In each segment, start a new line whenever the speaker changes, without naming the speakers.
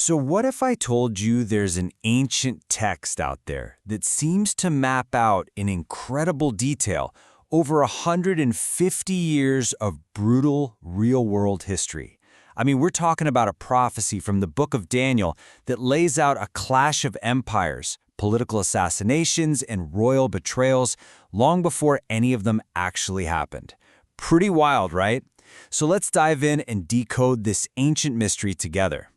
So what if I told you there's an ancient text out there that seems to map out in incredible detail over 150 years of brutal real-world history? I mean, we're talking about a prophecy from the book of Daniel that lays out a clash of empires, political assassinations, and royal betrayals long before any of them actually happened. Pretty wild, right? So let's dive in and decode this ancient mystery together.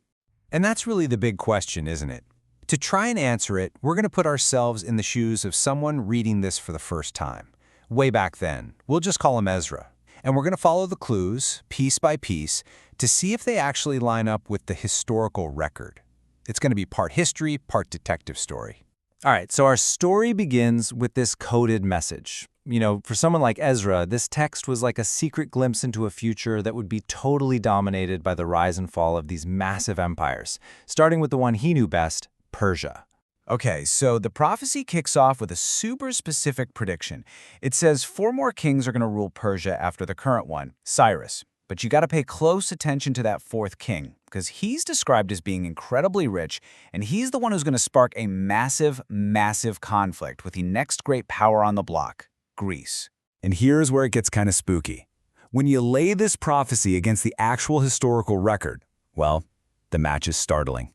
And that's really the big question, isn't it? To try and answer it, we're going to put ourselves in the shoes of someone reading this for the first time. Way back then, we'll just call him Ezra. And we're going to follow the clues, piece by piece, to see if they actually line up with the historical record. It's going to be part history, part detective story. All right, so our story begins with this coded message. You know, for someone like Ezra, this text was like a secret glimpse into a future that would be totally dominated by the rise and fall of these massive empires, starting with the one he knew best, Persia. Okay, so the prophecy kicks off with a super specific prediction. It says 4 more kings are going to rule Persia after the current one, Cyrus. But you got to pay close attention to that 4th king, because he's described as being incredibly rich, and he's the one who's going to spark a massive, massive conflict with the next great power on the block, Greece. And here's where it gets kind of spooky. When you lay this prophecy against the actual historical record, well, the match is startling.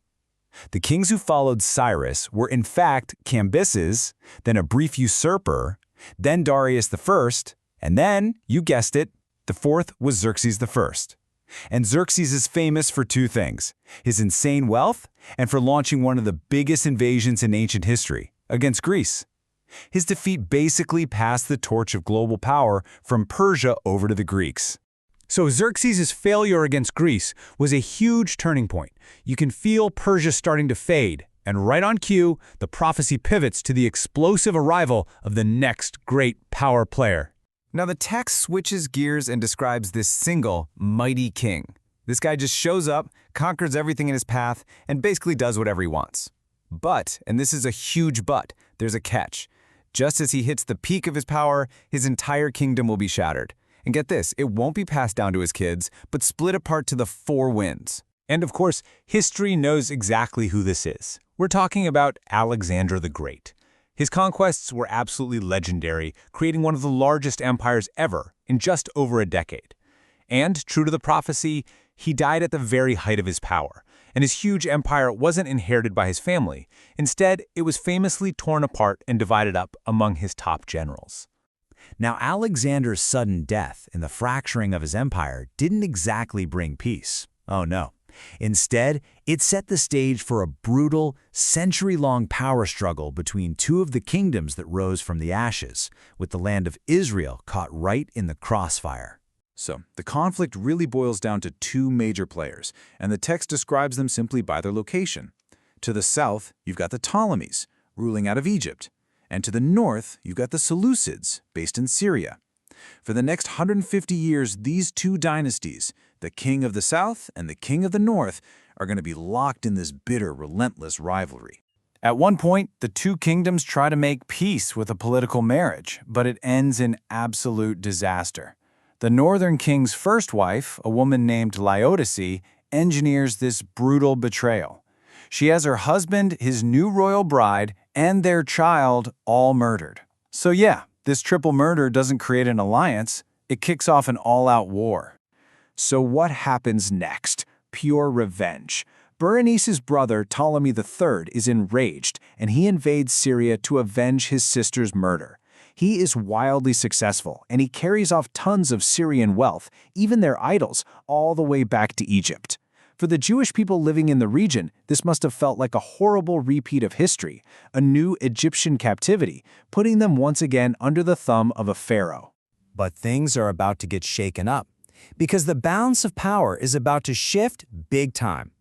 The kings who followed Cyrus were in fact Cambyses, then a brief usurper, then Darius I, and then, you guessed it, the 4th was Xerxes I. And Xerxes is famous for 2 things, his insane wealth and for launching one of the biggest invasions in ancient history, against Greece. His defeat basically passed the torch of global power from Persia over to the Greeks. So Xerxes' failure against Greece was a huge turning point. You can feel Persia starting to fade, and right on cue, the prophecy pivots to the explosive arrival of the next great power player. Now the text switches gears and describes this single, mighty king. This guy just shows up, conquers everything in his path, and basically does whatever he wants. But, and this is a huge but, there's a catch. Just as he hits the peak of his power, his entire kingdom will be shattered. And get this, it won't be passed down to his kids, but split apart to the 4 winds. And of course, history knows exactly who this is. We're talking about Alexander the Great. His conquests were absolutely legendary, creating one of the largest empires ever in just over a decade. And, true to the prophecy, he died at the very height of his power, and his huge empire wasn't inherited by his family. Instead, it was famously torn apart and divided up among his top generals. Now, Alexander's sudden death and the fracturing of his empire didn't exactly bring peace. Oh no. Instead, it set the stage for a brutal, century-long power struggle between 2 of the kingdoms that rose from the ashes, with the land of Israel caught right in the crossfire. So, the conflict really boils down to 2 major players, and the text describes them simply by their location. To the south, you've got the Ptolemies, ruling out of Egypt, and to the north, you've got the Seleucids, based in Syria. For the next 150 years, these 2 dynasties, the king of the south and the king of the north, are going to be locked in this bitter, relentless rivalry. At one point, the 2 kingdoms try to make peace with a political marriage, but it ends in absolute disaster. The northern king's first wife, a woman named Laodice, engineers this brutal betrayal. She has her husband, his new royal bride, and their child all murdered. So yeah, this triple murder doesn't create an alliance, it kicks off an all-out war. So what happens next? Pure revenge. Berenice's brother, Ptolemy III, is enraged, and he invades Syria to avenge his sister's murder. He is wildly successful, and he carries off tons of Syrian wealth, even their idols, all the way back to Egypt. For the Jewish people living in the region, this must have felt like a horrible repeat of history, a new Egyptian captivity, putting them once again under the thumb of a pharaoh. But things are about to get shaken up, because the balance of power is about to shift big time.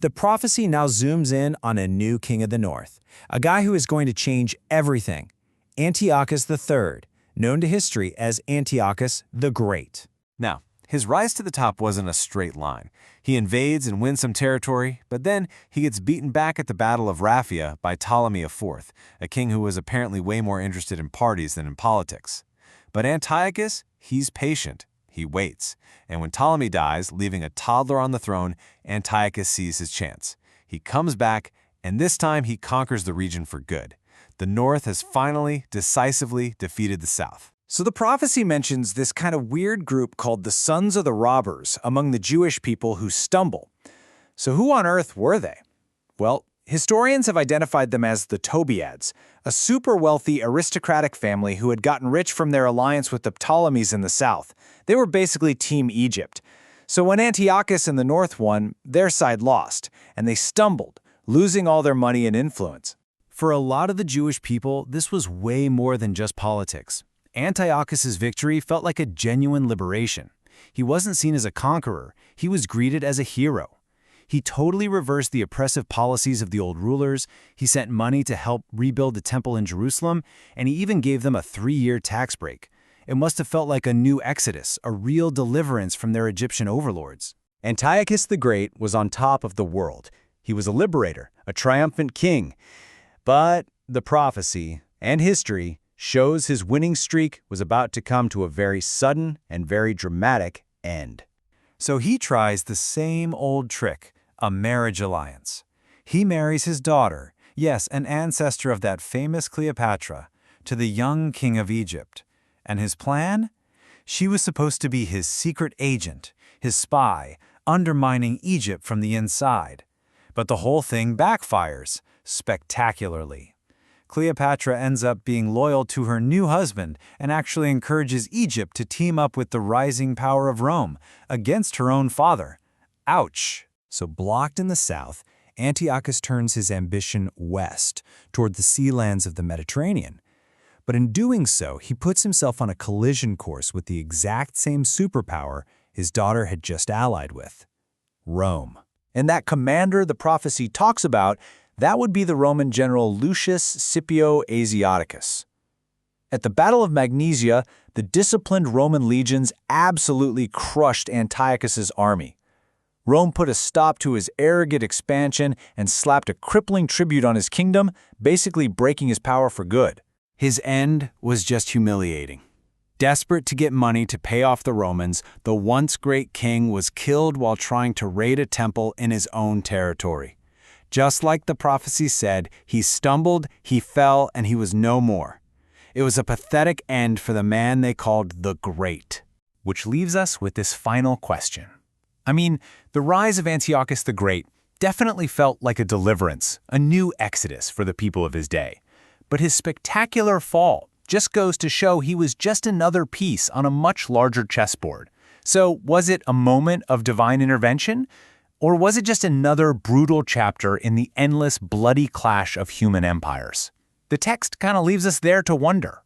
The prophecy now zooms in on a new king of the north, a guy who is going to change everything, Antiochus III, known to history as Antiochus the Great. Now, his rise to the top wasn't a straight line. He invades and wins some territory, but then he gets beaten back at the Battle of Raphia by Ptolemy IV, a king who was apparently way more interested in parties than in politics. But Antiochus, he's patient. He waits. And when Ptolemy dies, leaving a toddler on the throne, Antiochus sees his chance. he comes back, and this time he conquers the region for good. The North has finally, decisively defeated the South.
So the prophecy mentions this kind of weird group called the Sons of the Robbers among the Jewish people who stumble. So who on earth were they? Well, historians have identified them as the Tobiads, a super wealthy aristocratic family who had gotten rich from their alliance with the Ptolemies in the south. They were basically Team Egypt. So when Antiochus in the north won, their side lost, and they stumbled, losing all their money and influence.
For a lot of the Jewish people, this was way more than just politics. Antiochus's victory felt like a genuine liberation. He wasn't seen as a conqueror, he was greeted as a hero. He totally reversed the oppressive policies of the old rulers, he sent money to help rebuild the temple in Jerusalem, and he even gave them a 3-year tax break. It must have felt like a new exodus, a real deliverance from their Egyptian overlords.
Antiochus the Great was on top of the world. He was a liberator, a triumphant king. But the prophecy and history shows his winning streak was about to come to a very sudden and very dramatic end.
So he tries the same old trick, a marriage alliance. He marries his daughter, yes, an ancestor of that famous Cleopatra, to the young king of Egypt. And his plan? She was supposed to be his secret agent, his spy, undermining Egypt from the inside. But the whole thing backfires, spectacularly. Cleopatra ends up being loyal to her new husband and actually encourages Egypt to team up with the rising power of Rome against her own father. Ouch! So blocked in the south, Antiochus turns his ambition west, toward the sea lands of the Mediterranean. But in doing so, he puts himself on a collision course with the exact same superpower his daughter had just allied with: Rome.
And that commander the prophecy talks about, that would be the Roman general Lucius Scipio Asiaticus. At the Battle of Magnesia, the disciplined Roman legions absolutely crushed Antiochus's army. Rome put a stop to his arrogant expansion and slapped a crippling tribute on his kingdom, basically breaking his power for good.
His end was just humiliating. Desperate to get money to pay off the Romans, the once great king was killed while trying to raid a temple in his own territory. Just like the prophecy said, he stumbled, he fell, and he was no more. It was a pathetic end for the man they called the Great. Which leaves us with this final question. I mean, the rise of Antiochus the Great definitely felt like a deliverance, a new exodus for the people of his day. But his spectacular fall just goes to show he was just another piece on a much larger chessboard. So was it a moment of divine intervention? Or was it just another brutal chapter in the endless bloody clash of human empires? The text kind of leaves us there to wonder.